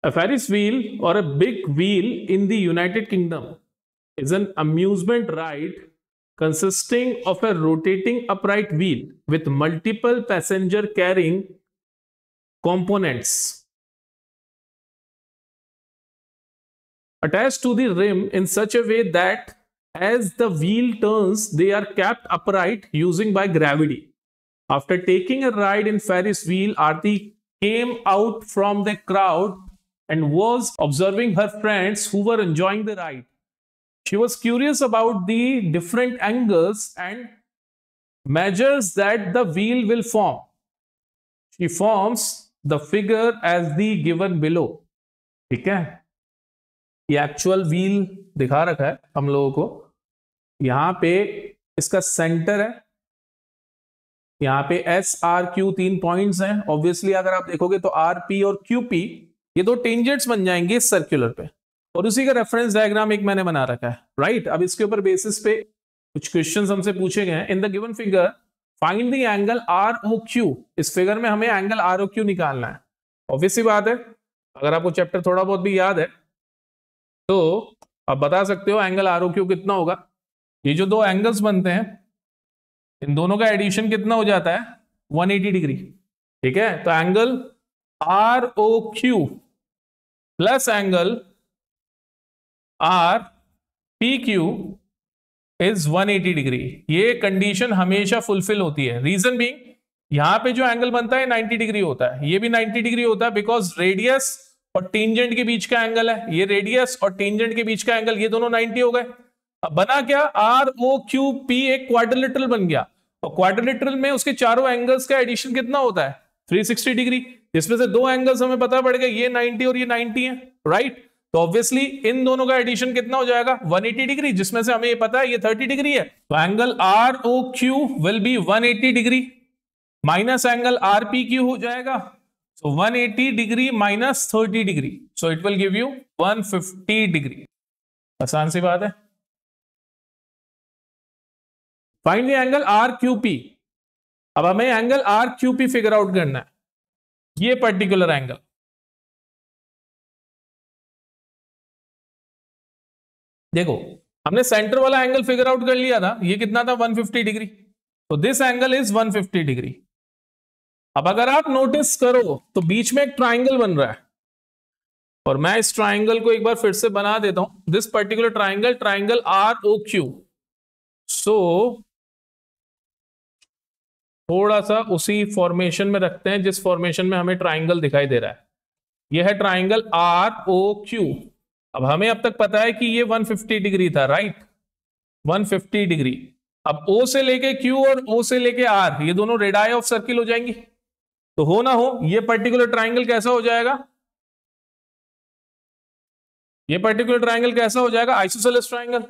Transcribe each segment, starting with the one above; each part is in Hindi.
A Ferris wheel or a big wheel in the United Kingdom is an amusement ride consisting of a rotating upright wheel with multiple passenger carrying components attached to the rim in such a way that as the wheel turns, they are kept upright using by gravity. After taking a ride in Ferris wheel, Aarti came out from the crowd and was observing her friends who were enjoying the ride. She was curious about the different angles and measures that the wheel will form. She forms the figure as the given below. ठीक है, ये एक्चुअल व्हील दिखा रखा है हम लोगों को. यहां पे इसका सेंटर है, यहां पे एस आर क्यू 3 पॉइंट्स हैं. ऑब्वियसली अगर आप देखोगे तो आर पी और क्यू पी ये 2 टेंजेंट्स बन जाएंगे इस सर्कुलर पे, और उसी का रेफरेंस डायग्राम एक मैंने बना रखा है. राइट, अब इसके ऊपर बेसिस पे कुछ क्वेश्चंस हमसे पूछे गए हैं. In the given figure find the angle R O Q. इस फिगर में हमें एंगल आर ओ क्यू निकालना है. ऑब्वियसली बात है, अगर आपको चैप्टर थोड़ा बहुत भी याद है तो आप बता सकते हो एंगल आर ओ क्यू कितना होगा. ये जो 2 एंगल्स बनते हैं इन दोनों का एडिशन कितना हो जाता है 180 डिग्री. ठीक है, तो angle R O Q plus angle R P Q is 180 degree. ये कंडीशन हमेशा फुलफिल होती है. रीजन बीइंग यहां पे जो एंगल बनता है 90 डिग्री होता है, ये भी 90 डिग्री होता है, बिकॉज रेडियस और टेंजेंट के बीच का एंगल है. ये रेडियस और टेंजेंट के बीच का एंगल, ये दोनों 90 हो गए. अब बना क्या, आर ओ क्यू पी एक क्वाड्रिलेटरल बन गया, और क्वाड्रिलेटरल में उसके चारों एंगल्स का एडिशन कितना होता है 360 डिग्री. जिसमें से 2 एंगल्स हमें पता पड़ गए, ये 90 और ये 90 है. राइट, तो ऑब्वियसली इन दोनों का एडिशन कितना हो जाएगा 180 डिग्री, जिसमें से हमें ये पता है ये 30 डिग्री है. तो angle R O Q will be 180 degree minus angle R P Q हो जाएगा. So 180 degree minus 30 degree, so it will give you 150 degree. आसान सी बात है. Find the angle R Q P. अब हमें angle R Q P figure out करना है. ये पर्टिकुलर एंगल, देखो हमने सेंटर वाला एंगल फिगर आउट कर लिया था, ये कितना था 150 डिग्री. तो दिस एंगल इज 150 डिग्री. अब अगर आप नोटिस करो तो बीच में एक ट्राइंगल बन रहा है, और मैं इस ट्राइंगल को एक बार फिर से बना देता हूं. This particular triangle, triangle R O Q. So थोड़ा सा उसी फॉर्मेशन में रखते हैं जिस फॉर्मेशन में हमें ट्राइंगल दिखाई दे रहा है. यह है ट्राइंगल आर ओ क्यू. अब हमें अब तक पता है कि ये 150 डिग्री था. Right, 150 degree. अब O से लेके Q और O से लेके R ये दोनों रेडाई ऑफ सर्किल हो जाएंगी. तो हो ना हो ये पर्टिकुलर ट्राइंगल कैसा हो जाएगा, ये पर्टिकुलर ट्राइंगल कैसा हो जाएगा आइसोसेलेस ट्राइंगल.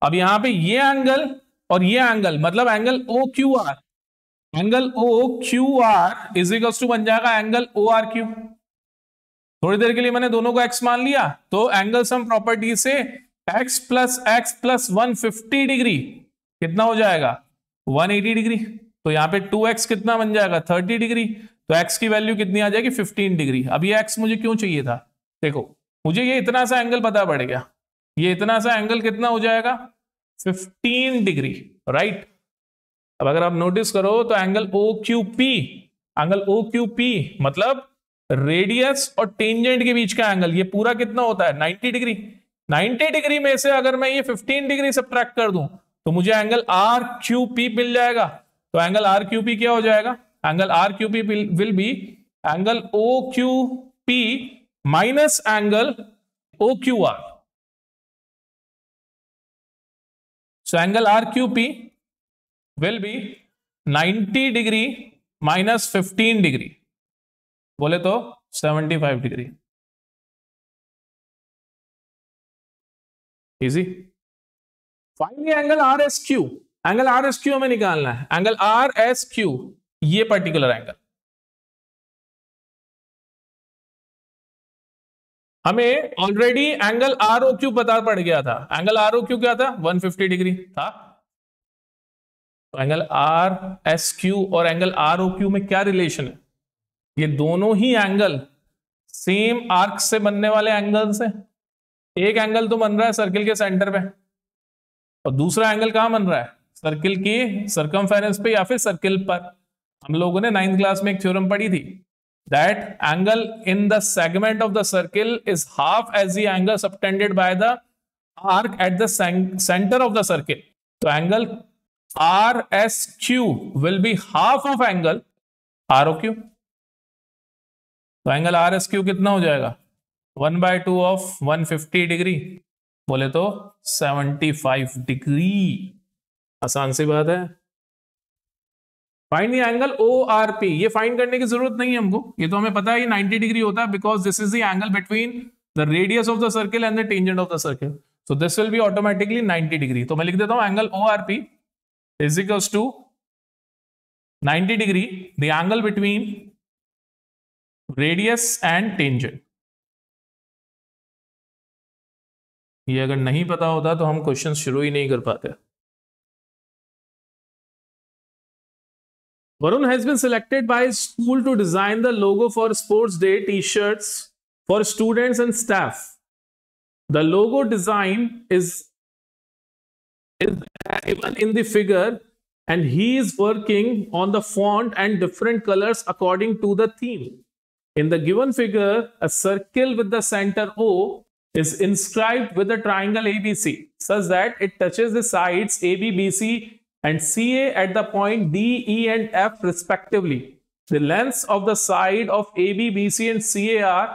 अब यहां पे ये एंगल और ये एंगल, मतलब angle O Q R, angle O Q R is equals to बन जाएगा एंगल ओ आर क्यू. थोड़ी देर के लिए मैंने दोनों को x मान लिया, तो एंगल सम प्रॉपर्टी से x plus x plus 150 degree कितना हो जाएगा 180 डिग्री. तो यहाँ पे 2x कितना बन जाएगा 30 डिग्री. तो x की वैल्यू कितनी आ जाएगी 15 डिग्री. अब ये x मुझे क्यों चाहिए था, देखो मुझे ये इतना सा एंगल पता पड़ गया, ये इतना सा एंगल कितना हो जाएगा 15 डिग्री. राइट, अब अगर आप नोटिस करो तो angle O Q P, angle O Q P मतलब रेडियस और टेंजेंट के बीच का एंगल, ये पूरा कितना होता है 90 डिग्री. 90 डिग्री में से अगर मैं ये 15 डिग्री सब्ट्रैक्ट कर दूं तो मुझे एंगल आर क्यू पी मिल जाएगा. तो एंगल आर क्यू पी क्या हो जाएगा, angle R Q P will be angle O Q P minus angle O Q R. So angle R Q P will be 90 degree minus 15 degree, बोले तो 75 degree. Easy. Find the angle R S Q. Angle R S Q हमें निकालना है. एंगल आर एस क्यू ये पर्टिकुलर एंगल, हमें already angle R O Q पता पड़ गया था. एंगल आर ओ क्यू क्या था 150 डिग्री था. तो एंगल आर एस क्यू और एंगल आर ओ क्यू में क्या रिलेशन है, ये दोनों ही एंगल सेम आर्क से बनने वाले एंगल से। एक एंगल तो बन रहा है सर्किल के सेंटर पे, और दूसरा एंगल कहां बन रहा है? सर्किल की सर्कमफेरेंस पे या फिर सर्किल पर। हम लोगों ने 9th क्लास में एक थ्योरम पढ़ी थी, that angle in the segment of the circle is half as the angle subtended by the arc at the centre of the circle. तो angle R S Q will be half of angle R O Q. तो एंगल आर एस क्यू कितना हो जाएगा? 1/2 ऑफ 150 डिग्री, बोले तो 75 डिग्री। आसान सी बात है। Find the angle O R P. ये फाइंड करने की जरूरत नहीं है हमको, ये तो हमें पता है ये 90 डिग्री होता है, because this is the angle between the radius of the circle and the tangent of the circle, so this will be automatically 90 degree. तो मैं लिख देता हूं angle O R P is equals to 90 degree the angle between radius and tangent. ये अगर नहीं पता होता तो हम क्वेश्चन शुरू ही नहीं कर पाते। Varun has been selected by his school to design the logo for Sports Day T-shirts for students and staff. The logo design is given in the figure, and he is working on the font and different colors according to the theme. In the given figure, a circle with the center O is inscribed with a triangle ABC such that it touches the sides AB, BC and CA at the point D, E and F respectively. The lengths of the side of AB, BC and CA are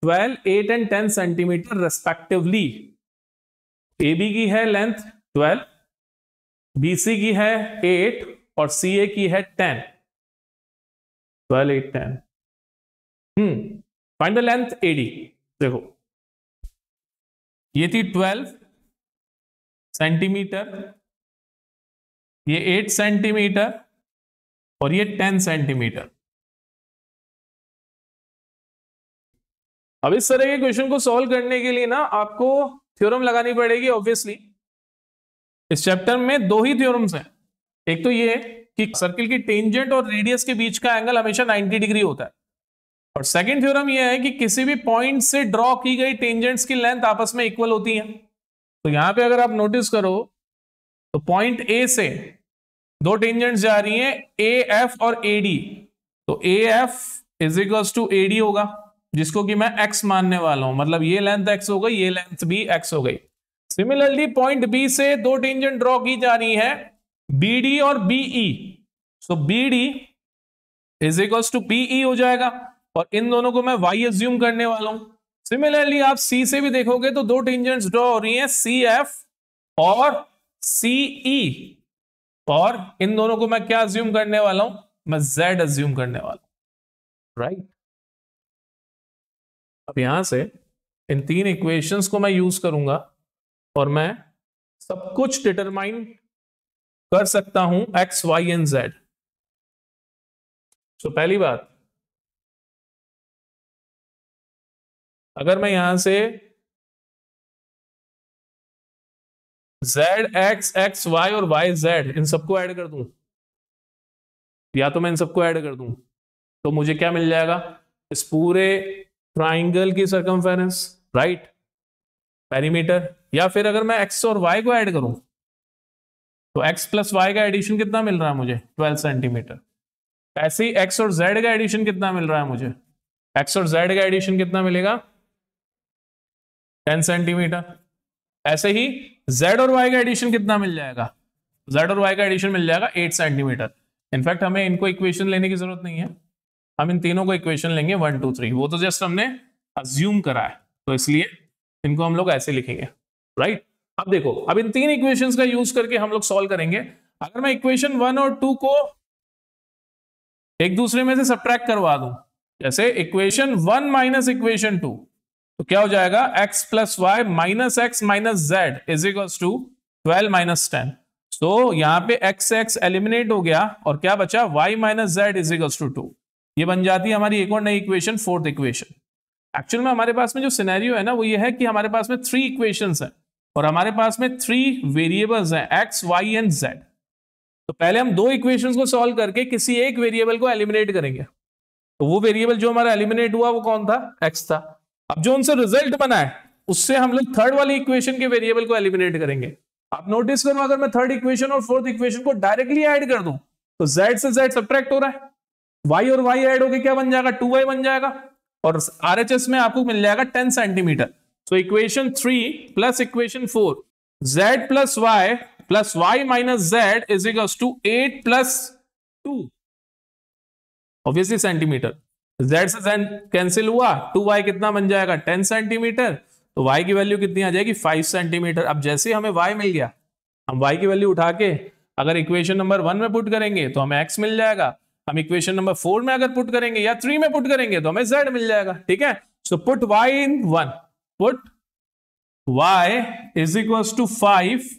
12, 8 and 10 centimeter respectively. AB की है लेंथ 12, BC की है 8 और CA की है 10। 12, 8, 10. Find the length AD. देखो ये थी 12 सेंटीमीटर, ये 8 सेंटीमीटर और ये 10 सेंटीमीटर। अब इस तरह के क्वेश्चन को सॉल्व करने के लिए ना आपको थ्योरम लगानी पड़ेगी। ऑब्वियसली इस चैप्टर में दो ही थ्योरम्स हैं। एक तो ये कि सर्किल की टेंजेंट और रेडियस के बीच का एंगल हमेशा 90 डिग्री होता है, और सेकंड थ्योरम ये है कि किसी भी पॉइंट से ड्रॉ की गई टेंजेंट्स की लेंथ आपस में इक्वल होती है। तो यहां पे अगर आप नोटिस करो तो पॉइंट ए से दो टेंजेंट्स जा रही हैं, ए एफ और ए डी। तो A F is equals to A D होगा, जिसको कि मैं x मानने वाला हूं, मतलब ये लेंथ x हो गई, ये लेंथ भी x हो गई। सिमिलरली पॉइंट बी से दो टेंजेंट ड्रॉ की जा रही है, बी डी और B E. So B D is equals to B E हो जाएगा, और इन दोनों को मैं y एज्यूम करने वाला हूं। सिमिलरली आप C से भी देखोगे तो दो टेंजेंट्स ड्रॉ हो रही हैं, CF और CE, और इन दोनों को मैं क्या अज्यूम करने वाला हूं? मैं Z अज्यूम करने वाला हूं, राइट। अब यहां से इन तीन इक्वेशंस को मैं यूज करूंगा और मैं सब कुछ डिटरमाइन कर सकता हूं x, y एंड z। तो पहली बात, अगर मैं यहां से z x, x y और y z इन सबको ऐड कर दूं, या तो मैं इन सबको ऐड कर दूं, तो मुझे क्या मिल जाएगा? इस पूरे ट्राइंगल की सर्कमफेरेंस, राइट, पेरीमीटर। या फिर अगर मैं x और y को ऐड करूं तो x प्लस y का एडिशन कितना मिल रहा है मुझे? 12 सेंटीमीटर। ऐसे ही x और z का एडिशन कितना मिल रहा है मुझे? x और z का एडिशन कितना मिलेगा? 10 सेंटीमीटर। ऐसे ही z और y का एडिशन कितना मिल जाएगा? z और y का एडिशन मिल जाएगा 8 सेंटीमीटर। इनफैक्ट हमें इनको इक्वेशन लेने की जरूरत नहीं है, हम इन तीनों को इक्वेशन लेंगे 1, 2, 3। वो तो जस्ट हमने अज्यूम करा है, तो इसलिए इनको हम लोग ऐसे लिखेंगे, राइट। अब देखो, अब इन तीन इक्वेशंस का यूज करके हम लोग सॉल्व करेंगे। अगर मैं इक्वेशन 1 और 2 को एक दूसरे में से सब्ट्रैक्ट करवा दूं, जैसे इक्वेशन 1 माइनस इक्वेशन 2, तो क्या हो जाएगा? x plus y minus x minus z is equals to 12 minus 10। तो यहां पे x x एलिमिनेट हो गया और क्या बचा? y minus z is equals to 2। ये बन जाती है हमारी एक और नई इक्वेशन, फोर्थ इक्वेशन। एक्चुअल में हमारे पास में जो सिनेरियो है ना, वो ये है कि हमारे पास में 3 इक्वेशंस हैं और हमारे पास में 3 वेरिएबल्स हैं, x, y एंड z। तो पहले हम 2 इक्वेशंस को सॉल्व करके किसी एक वेरिएबल को एलिमिनेट करेंगे। तो वो वेरिएबल जो हमारा एलिमिनेट हुआ वो कौन था, x था। अब जो उनसे रिजल्ट बना है उससे हम लोग थर्ड वाली इक्वेशन के वेरिएबल को एलिमिनेट करेंगे। आप नोटिस करो, अगर मैं थर्ड इक्वेशन और फोर्थ इक्वेशन को डायरेक्टली ऐड कर दूं तो z से z सब्ट्रैक्ट हो रहा है, y और y ऐड होके क्या बन जाएगा, 2y बन जाएगा, और RHS में आपको मिल जाएगा 10 centimetre. So equation 3 plus equation 4, z plus y minus z is equals to 8 plus 2, obviously centimetre. z से z कैंसिल हुआ, 2y कितना बन जाएगा, 10 सेंटीमीटर, तो y की वैल्यू कितनी आ जाएगी, 5 सेंटीमीटर। अब जैसे हमें y मिल गया, हम y की वैल्यू उठा के अगर इक्वेशन नंबर 1 में पुट करेंगे तो हमें x मिल जाएगा, हम इक्वेशन नंबर 4 में अगर पुट करेंगे या 3 में पुट करेंगे तो हमें z मिल जाएगा। ठीक है, so put y in 1, put y is equals to 5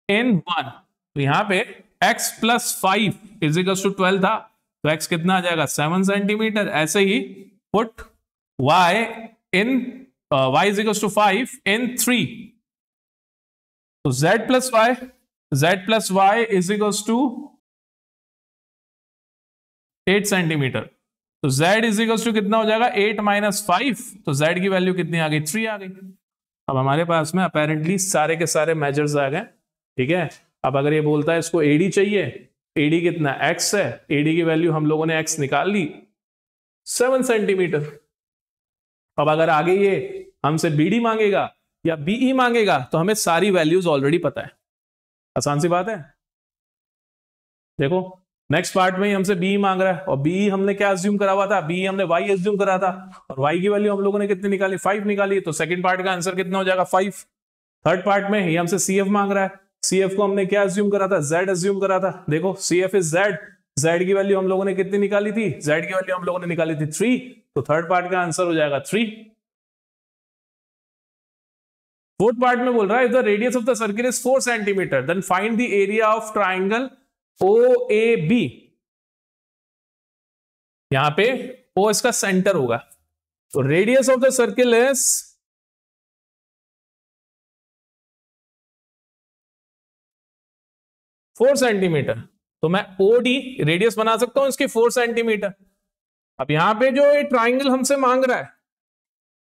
in 1, तो यहां पे x plus 5 is equals to 12 था, तो x कितना आ जाएगा, 7 सेंटीमीटर। ऐसे ही put y in y is equals to 5 in 3, तो z plus y is equals to 8 centimetre, तो z इज इक्वल्स टू कितना हो जाएगा, 8 माइनस 5, तो z की वैल्यू कितनी आ गई, 3 आ गई। अब हमारे पास में अपेरेंटली सारे के सारे मेजर्स आ गए। ठीक है, अब अगर ये बोलता है इसको AD चाहिए, AD कितना, x है, AD की वैल्यू हम लोगों ने x निकाल ली 7 सेंटीमीटर। अब अगर आगे ये हमसे BD मांगेगा या BE मांगेगा तो हमें सारी वैल्यूज ऑलरेडी पता है, आसान सी बात है। देखो नेक्स्ट पार्ट में ही हमसे BE मांग रहा है, और BE हमने क्या अज्यूम करा हुआ था, BE हमने y अज्यूम करा था, और y की वैल्यू हम लोगों ने कितनी निकाली, 5 निकाली, तो सेकंड पार्ट का आंसर कितना हो जाएगा, 5। थर्ड पार्ट में ये हमसे CF मांग रहा है, CF को हमने क्या अज्यूम करा था, z अज्यूम करा था। देखो CF इज z की वैल्यू हम लोगों ने कितनी निकाली थी, z की वैल्यू हम लोगों ने निकाली थी 3, तो थर्ड पार्ट का आंसर हो जाएगा 3। फोर्थ पार्ट में बोल रहा है, if the radius of the circle is 4 centimetre then find the area of triangle OAB। यहां पे O इसका सेंटर होगा, तो radius of the circle is 4 centimetre, तो मैं OD रेडियस बना सकता हूं इसके 4 सेंटीमीटर। अब यहां पे जो ये ट्राइंगल हमसे मांग रहा है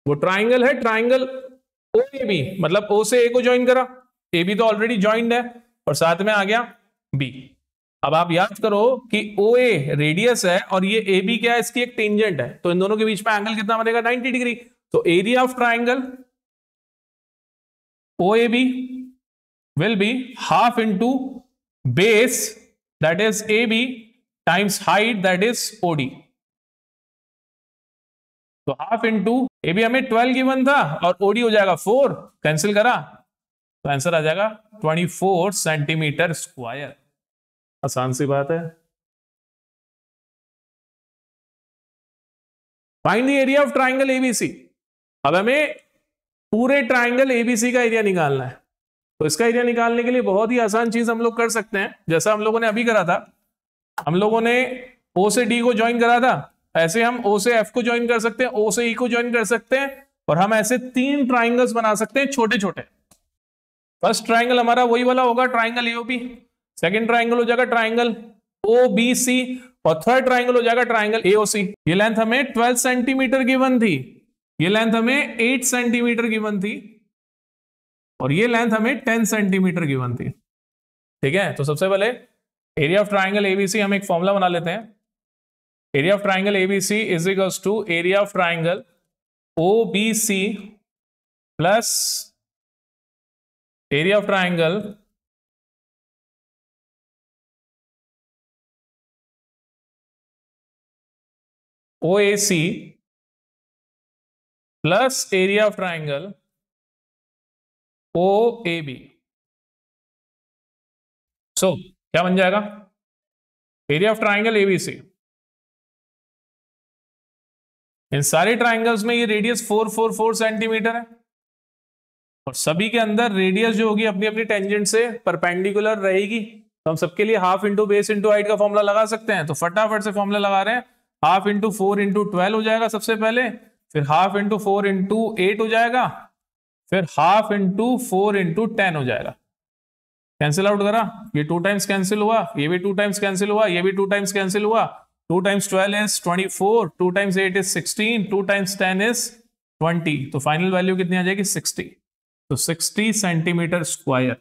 वो ट्राइंगल है ट्राइंगल OAB, मतलब O से A को ज्वाइन करा, AB तो ऑलरेडी ज्वाइंड है, और साथ में आ गया B। अब आप याद करो कि OA रेडियस है और ये AB क्या है, इसकी एक टेंजेंट है, तो इन दोनों के बीच में एंगल कितना बनेगा, 90 डिग्री। तो area of triangle OAB will be half into base that is AB times height that is OD। तो हाफ इंटू AB हमें 12 गिवन था और OD हो जाएगा 4, कैंसिल करा तो आंसर आ जाएगा 24 सेंटीमीटर स्क्वायर। आसान सी बात है। Find the area of triangle ABC। अब हमें पूरे ट्राइंगल ABC का एरिया निकालना है, तो इसका एरिया निकालने के लिए बहुत ही आसान चीज हम लोग कर सकते हैं, जैसा हम लोगों ने अभी करा था। हम लोगों ने O से D को ज्वाइन करा था, ऐसे हम O से F को ज्वाइन कर सकते हैं, O से E को ज्वाइन कर सकते हैं, और हम ऐसे 3 ट्राइंगल्स बना सकते हैं छोटे छोटे। फर्स्ट ट्राइंगल हमारा वही वाला होगा, ट्राइंगल AOP। सेकंड ट्राइंगल हो जाएगा ट्राइंगल OBC, और थर्ड ट्राइंगल हो जाएगा ट्राइंगल AOC। ये लेंथ हमें 12 सेंटीमीटर गिवन थी, ये लेंथ हमें 8 सेंटीमीटर गिवन थी, और ये लेंथ हमें 10 सेंटीमीटर गिवन थी। ठीक है, तो सबसे पहले एरिया ऑफ ट्राइंगल ABC हम एक फॉर्मूला बना लेते हैं। Area of triangle ABC is equals to area of triangle OBC plus area of triangle OAC plus area of triangle OAB। So क्या बन जाएगा, एरिया ऑफ ट्राइंगल ABC। इन सारे ट्राइंगल्स में ये रेडियस 444 सेंटीमीटर है, और सभी के अंदर रेडियस जो होगी अपनी अपनी टेंजेंट से परपेंडिकुलर रहेगी। तो हम सबके लिए half into base into height का फॉर्मूला लगा सकते हैं, तो फटाफट से फॉर्मूला लगा रहे हैं। हाफ इंटू 4 इंटू 12 हो जाएगा सबसे पहले, फिर हाफ इंटू 4 इंटू 8 हो जाएगा, फिर हाफ इंटू 4 इंटू 10 हो जाएगा। कैंसिल आउट करा, ये 2 टाइम्स कैंसिल हुआ, ये भी 2 टाइम्स कैंसिल हुआ, ये भी 2 टाइम्स कैंसिल हुआ, 2 times 12 is 24, 2 times 8 is 16, 2 times 10 is 20. तो फाइनल वैल्यू कितनी आ जाएगी 60. तो 60 centimetre square.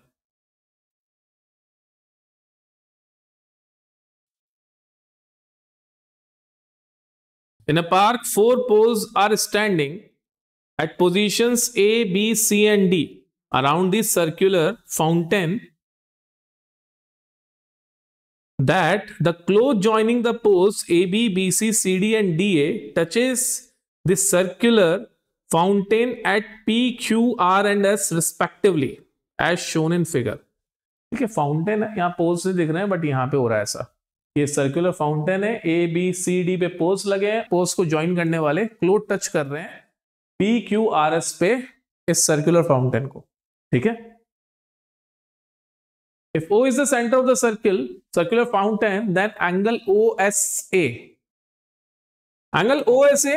In a park, 4 poles are standing at positions A, B, C, and D around the circular fountain. That the cloth joining the poles A, B, B, C, C, D, and D, A touches the circular fountain at P, Q, R, and S respectively, as shown in figure. ठीक है, फाउंटेन यहाँ पोल्स से दिख रहे हैं, बट यहाँ पे हो रहा है ऐसा. ये सर्कुलर फाउंटेन है, ए बी सी डी पे पोल्स लगे हैं, पोल्स को ज्वाइन करने वाले क्लोथ टच कर रहे हैं पी क्यू आर एस पे इस सर्कुलर फाउंटेन को. ठीक है. If O is the center of the circular fountain, then angle OSA. Angle OSA,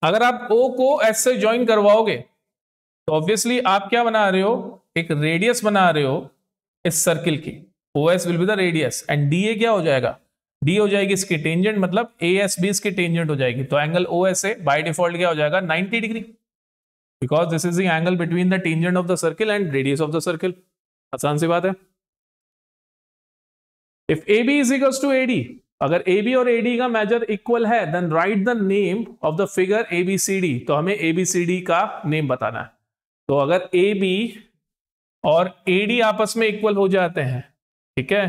अगर आप O को S से ज्वाइन करवाओगे तो ऑब्वियसली आप क्या बना रहे हो, एक रेडियस बना रहे हो इस सर्किल की. OS will be the radius and DA क्या हो जाएगा, D हो जाएगी इसकी टेंजेंट, मतलब ASB इसकी टेंजेंट हो जाएगी. तो एंगल OSA बाय डिफॉल्ट क्या हो जाएगा 90 degree, because this is the angle between the tangent of the circle and radius of the circle. आसान सी बात है. If AB is equals to AD, अगर AB और AD का मेजर इक्वल है, then write the name of the figure ABCD. तो हमें ABCD का नेम बताना है. तो अगर AB और AD आपस में इक्वल हो जाते हैं, ठीक है,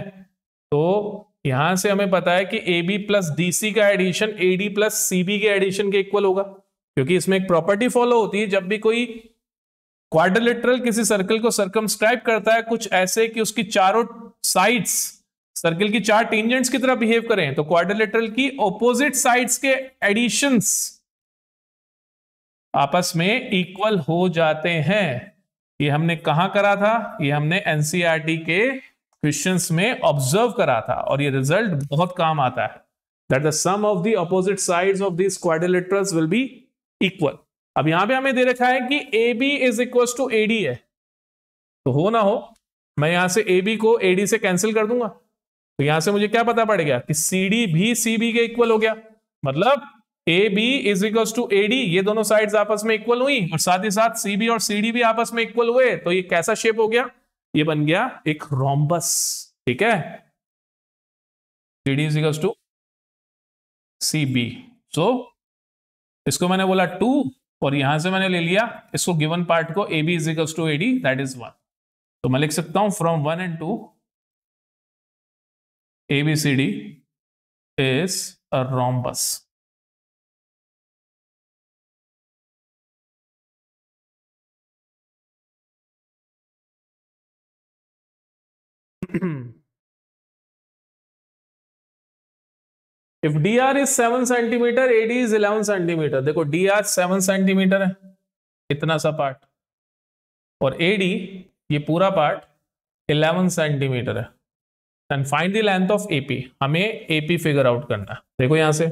तो यहां से हमें पता है कि AB प्लस DC का एडिशन AD प्लस CB के एडिशन के इक्वल होगा, क्योंकि इसमें एक प्रॉपर्टी फॉलो होती है. जब भी कोई क्वाड्रिलेटरल किसी सर्कल को सर्कमस्क्राइब करता है कुछ ऐसे कि उसकी चारों साइड्स सर्किल की 4 टेंजेंट्स की तरह बिहेव करें, तो क्वाड्रिलेटरल की ऑपोजिट साइड्स के एडिशंस आपस में इक्वल हो जाते हैं. ये हमने कहां करा था, ये हमने एनसीईआरटी के क्वेश्चंस में ऑब्जर्व करा था, और ये रिजल्ट बहुत काम आता है. That the sum of the opposite sides of this quadrilaterals will be equal. अब यहां पे हमें दे रखा है कि AB is equal to AD है, तो हो ना हो मैं यहां से AB को AD से कैंसिल कर दूंगा, तो यहां से मुझे क्या पता पड़ेगा कि CD भी CB के इक्वल हो गया. मतलब AB is equal to AD, ये दोनों साइड्स आपस में इक्वल हुई, और साथ ही साथ CB और CD भी आपस में इक्वल हुए. तो ये कैसा शेप हो गया, ये बन गया एक रोम्बस. ठीक है, CD is equal to CB. So इसको मैंने बोला 2, और यहां से मैंने ले लिया इसको गिवन पार्ट को AB is equal to AD, that is 1. तो मैं लिख सकता हूं from 1 and 2 ABCD is a rhombus. If DR is 7 centimetre, AD is 11 centimetre. देखो DR 7 सेंटीमीटर है, इतना सा पार्ट, और AD ये पूरा पार्ट 11 सेंटीमीटर है. And find the length of AP. हमें AP फिगर आउट करना है. देखो यहां से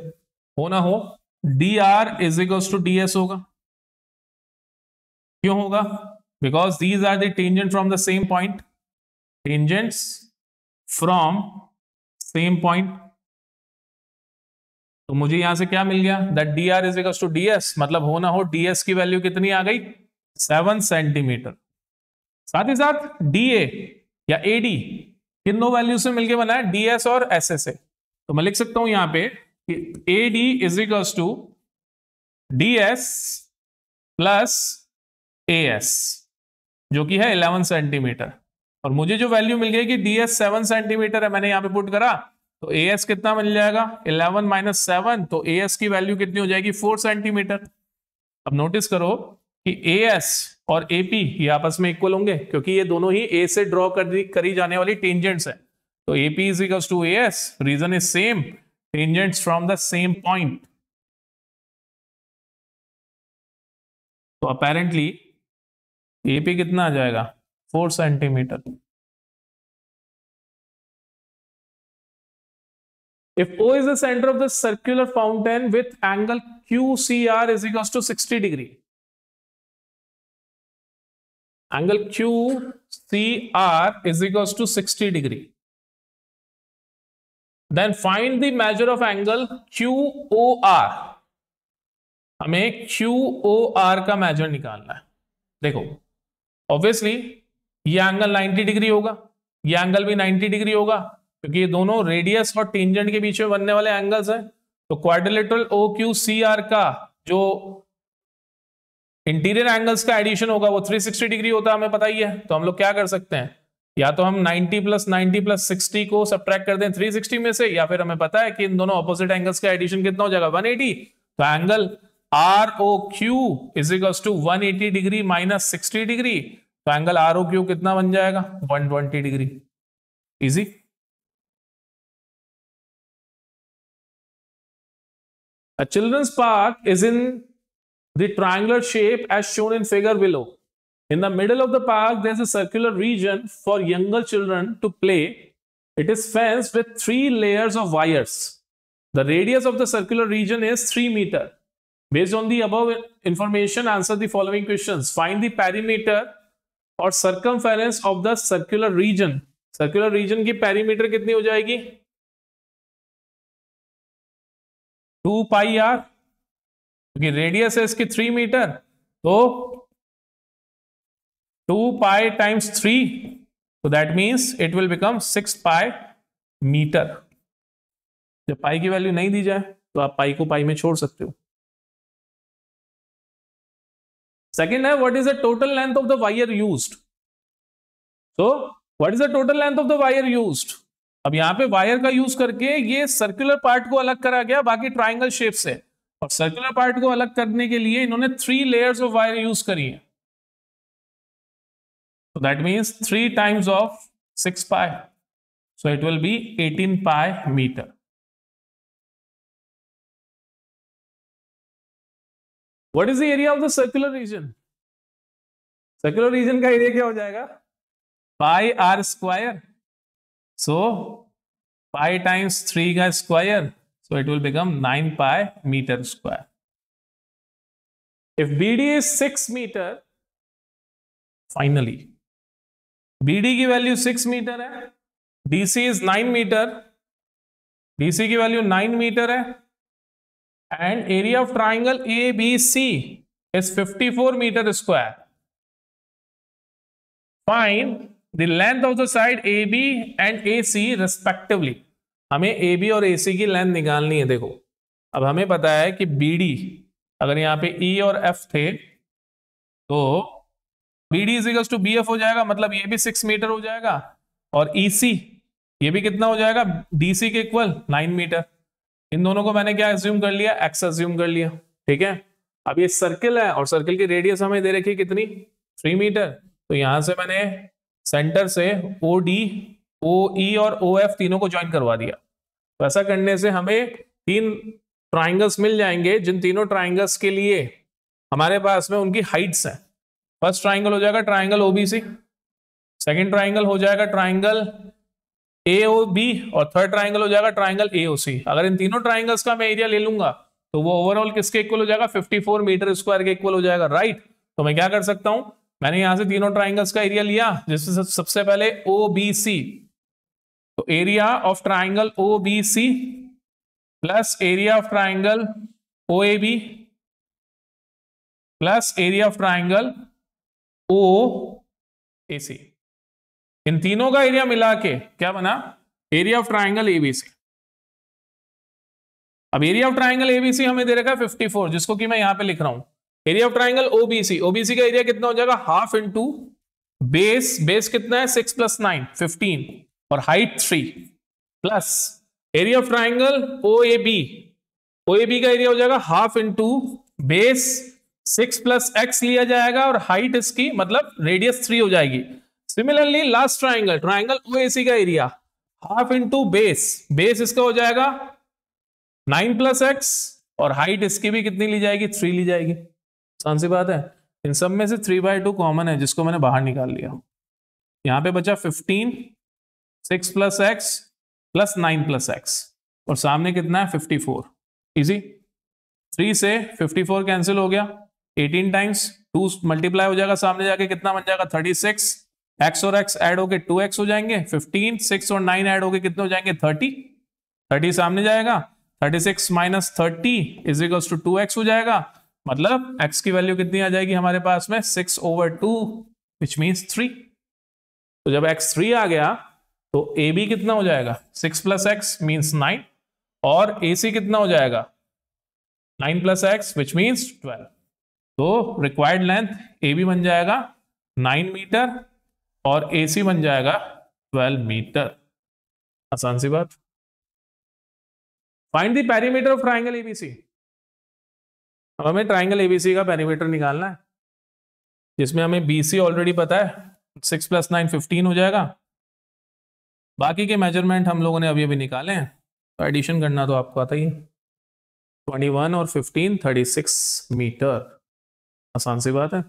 हो ना हो DR is equal to DS होगा. क्यों होगा, because these are the tangent from the same point. Tangents from same point. तो मुझे यहां से क्या मिल गया, that DR is equal to DS. मतलब हो ना हो DS की वैल्यू कितनी आ गई 7 सेंटीमीटर. साथ ही साथ DA या AD किन दो वैल्यू से मिलकर बना है, DS और SS से. तो मैं लिख सकता हूं यहां पे कि AD is equal to DS plus AS, जो कि है 11 सेंटीमीटर. और मुझे जो वैल्यू मिल गई कि DS 7 सेंटीमीटर है, मैंने यहां पे पुट करा, तो AS कितना मिल जाएगा 11 माइनस 7, तो AS की वैल्यू कितनी हो जाएगी 4 सेंटीमीटर. अब नोटिस करो कि AS और AP ये आपस में इक्वल होंगे, क्योंकि ये दोनों ही A से ड्रॉ करी जाने वाली टेंजेंट्स हैं. तो AP is equal to AS, reason is same, tangents from the same point. तो अपेरेंटली AP कितना आ जाएगा 4 centimetre. If O is the center of the circular fountain with angle QCR is equals to 60 degree. Angle QCR is equals to 60 degree. Then find the measure of angle QOR। हमें QOR का मेजर निकालना है। देखो ऑब्वियसली ये एंगल 90 डिग्री होगा, ये एंगल भी 90 डिग्री होगा, क्योंकि ये दोनों रेडियस और टेंजेंट के बीच में बनने वाले एंगल्स हैं। तो क्वाड्रिलेटरल OQCR का जो इंटीरियर एंगल्स का एडिशन होगा वो 360 डिग्री होता है, हमें पता ही है। तो हम लोग क्या कर सकते हैं, या तो हम 90 प्लस 90 प्लस 60 को सब्ट्रैक्ट कर दें 360 में से, या फिर हमें पता है कि इन दोनों ऑपोजिट एंगल्स का एडिशन कितना हो जाएगा 180। तो angle ROQ is equals to 180 degree minus 60 degree. तो एंगल ROQ कितना बन जाएगा 120 degree. Easy. A children's park is in the triangular shape as shown in figure below. In the middle of the park, there is a circular region for younger children to play. It is fenced with 3 layers of wires. The radius of the circular region is 3 meters. Based on the above information, answer the following questions. Find the perimeter or circumference of the circular region. Circular region की perimeter कितनी हो जाएगी 2 pi r, क्योंकि रेडियस है इसकी 3 मीटर, तो 2 pi times 3, so that means it will become 6 pi metre. जब पाई की वैल्यू नहीं दी जाए तो आप पाई को पाई में छोड़ सकते हो। सेकेंड है what is the total length of the wire used. So what is the total length of the wire used. अब यहां पे वायर का यूज करके ये सर्कुलर पार्ट को अलग करा गया बाकी ट्राइंगल शेप से, और सर्कुलर पार्ट को अलग करने के लिए इन्होंने 3 लेयर्स ऑफ वायर यूज करी है। So that means 3 times of 6 pi. So it will be 18 pi meter. What is the area of the circular region? Circular region का एरिया क्या हो जाएगा pi r square. So pi times 3 का square. So it will become 9 pi meter square. If BD is 6 meter, finally BD की वैल्यू 6 मीटर है, DC इज 9 मीटर, DC की वैल्यू 9 मीटर है, and area of triangle ABC is 54 metre square. Find the length of the side AB and AC respectively. हमें AB और AC की लेंथ निकालनी है। देखो अब हमें पता है कि BD अगर यहां पे E और F थे तो BD is equals to BF हो जाएगा, मतलब ये भी 6 मीटर हो जाएगा, और EC ये भी कितना हो जाएगा DC के इक्वल 9 मीटर। इन दोनों को मैंने क्या एज्यूम कर लिया X एज्यूम कर लिया। ठीक है, अब ये सर्किल है और सर्किल की रेडियस हमें दे रखी कितनी 3 मीटर। तो यहां से मैंने सेंटर से OD OE और OF तीनों को ज्वाइन करवा दिया। तो ऐसा करने से हमें 3 ट्राइंगल्स मिल जाएंगे, जिन तीनों ट्राइंगल्स के लिए हमारे पास में उनकी हाइट्स हैं। फर्स्ट ट्राइंगल हो जाएगा ट्राइंगल OBC, सेकंड ट्राइंगल हो जाएगा ट्राइंगल AOB, और थर्ड ट्राइंगल हो जाएगा ट्राइंगल AOC। अगर इन तीनों ट्राइंगल्स का मैं एरिया ले लूंगा तो वो ओवरऑल किसके इक्वल हो जाएगा 54 मीटर स्क्वायर के इक्वल हो जाएगा, राइट। तो मैं क्या कर सकता हूं, मैंने यहां से तीनों ट्राइंगल्स का एरिया लिया, जिससे सबसे पहले OBC, तो area of triangle OBC plus area of triangle OAB plus area of triangle OAC। इन तीनों का एरिया मिला के क्या बना एरिया ऑफ ट्राइंगल ABC। अब एरिया ऑफ ट्राइंगल ABC हमें दे रखा है 54, जिसको कि मैं यहां पे लिख रहा हूं। एरिया ऑफ ट्राइंगल OBC का एरिया कितना हो जाएगा हाफ इंटू बेस कितना है 6 प्लस 9 15 और height 3 plus area of triangle OAB का एरिया हो जाएगा half into base 6 plus x लिया जाएगा और हाइट इसकी मतलब रेडियस 3 हो जाएगी। सिमिलरली लास्ट ट्राइंगल OAC का एरिया हाफ इंटू बेस इसका हो जाएगा 9 प्लस x और हाइट इसकी भी कितनी ली जाएगी 3 ली जाएगी। आसान सी बात है। इन सब में से 3/2 कॉमन है, जिसको मैंने बाहर निकाल लिया। यहां पे बचा 15 6 plus x plus 9 plus x और सामने कितना है 54। इजी, 3 से 54 कैंसिल हो गया, 18 टाइम्स 2 मल्टीप्लाई हो जाएगा, सामने जाके कितना बन जाएगा 36, x और x ऐड होके 2x हो जाएंगे, 15 6 और 9 ऐड होके कितने हो जाएंगे 30, 30 सामने जाएगा, 36 minus 30 is equals to 2x हो जाएगा। मतलब x की वैल्यू कितनी आ जाएगी हमारे पास में 6/2 विच मीन्स 3। तो जब x 3 आ गया तो AB कितना हो जाएगा 6 प्लस एक्स मीन्स 9 और AC कितना हो जाएगा 9 प्लस एक्स विच मीन्स 12। तो रिक्वायर्ड लेंथ AB बन जाएगा 9 मीटर और AC बन जाएगा 12 मीटर। आसान सी बात। Find the perimeter of triangle ABC. अब हमें ट्राइंगल एबीसी का पेरीमीटर निकालना है, जिसमें हमें BC ऑलरेडी पता है 6 प्लस 9 15 हो जाएगा। बाकी के मेजरमेंट हम लोगों ने अभी अभी निकाले हैं, तो एडिशन करना तो आपको आता ही है। 21 और 15 36 मीटर। आसान सी बात है।